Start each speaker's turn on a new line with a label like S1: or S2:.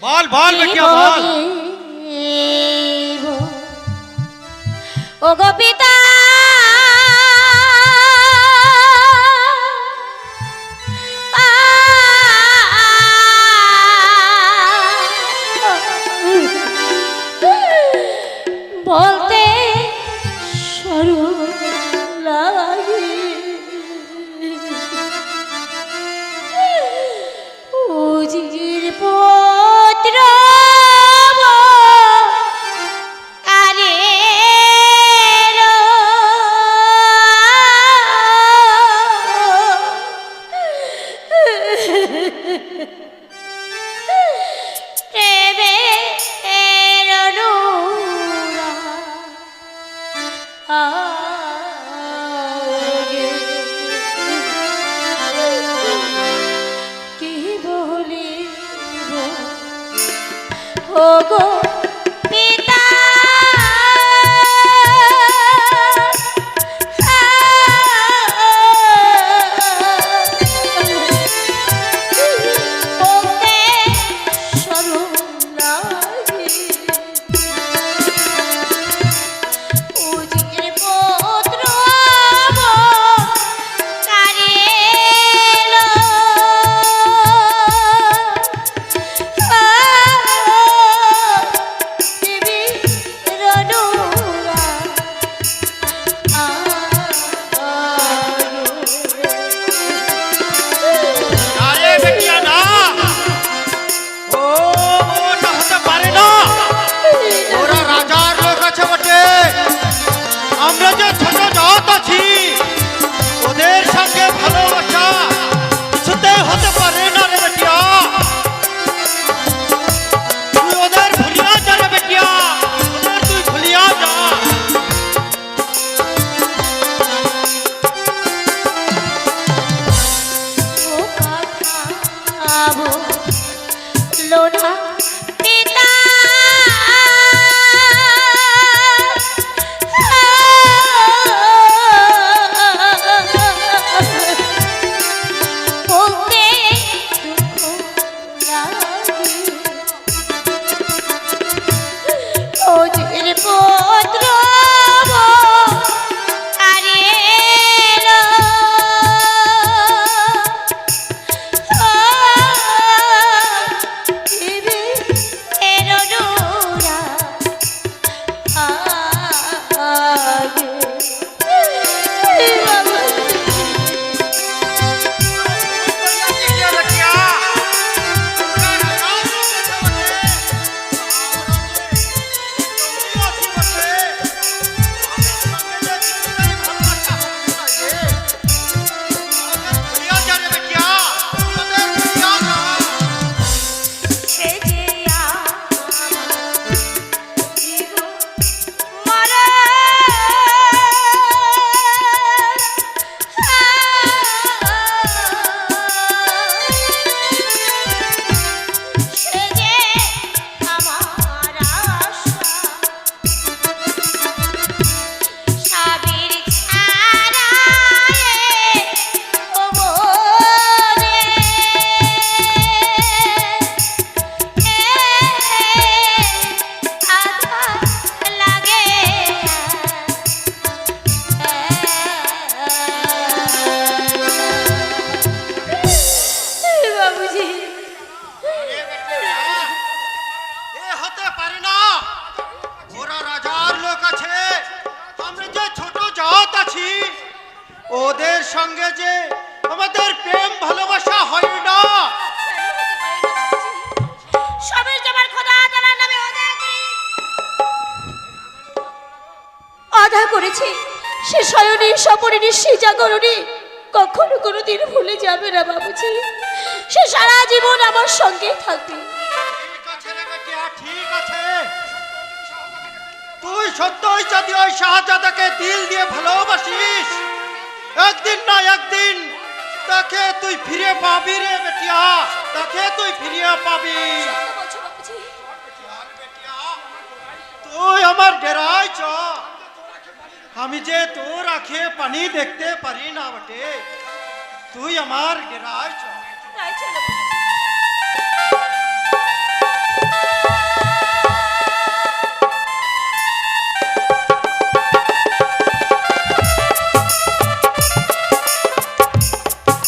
S1: বল বল বেটিয়া বল।
S2: ও গো পিতা বলতে সরু লাগে উজির পুত্র আরে কি বলিব ওগো পিতা বলতে শরম লাগে উজির পুত্র কারেলো
S1: আরে বেটিয়া না, ও ওটা হতে পারে না। ওরা রাজার লোক আছে বটে, আমরা যে ছোট জাত আছি ওদের সঙ্গে ভালোবাসা কিছুতে হতে পারে না রে বেটিয়া। তুই ওদের ভুলিয়া যা রে বেটিয়া, ওদের তুই ভুলিয়া যা।
S2: লোনা পিতা বলতে দুঃখ লাগে ওজির পুত্র ওদের সঙ্গে যে আমাদের প্রেম ভালোবাসা হয় না। সবের জবার খোদা তাআলার নামে আদা করেছে সে শয়নী স্বপরিণী সে জাগরণী কখনো কোনোদিন ভুলে যাবে না বাবুজি। সে সারা জীবন আমার সঙ্গে থাকবে।
S1: ঠিক আছে রে বেটিয়া, ঠিক আছে। তুই সত্যই যদি ওই শাহজাদাকে দিল দিয়ে ভালোবাসিস, একদিন না একদিন তাকে তুই ফিরে পাবি রে বেটিয়া, তাকে তুই ফিরে পাবি। তুই আমার ডেরায় চ, আমি যে তোর আঁখে পানি দেখতে পারি না বটে, তুই আমার ডেরায় চ।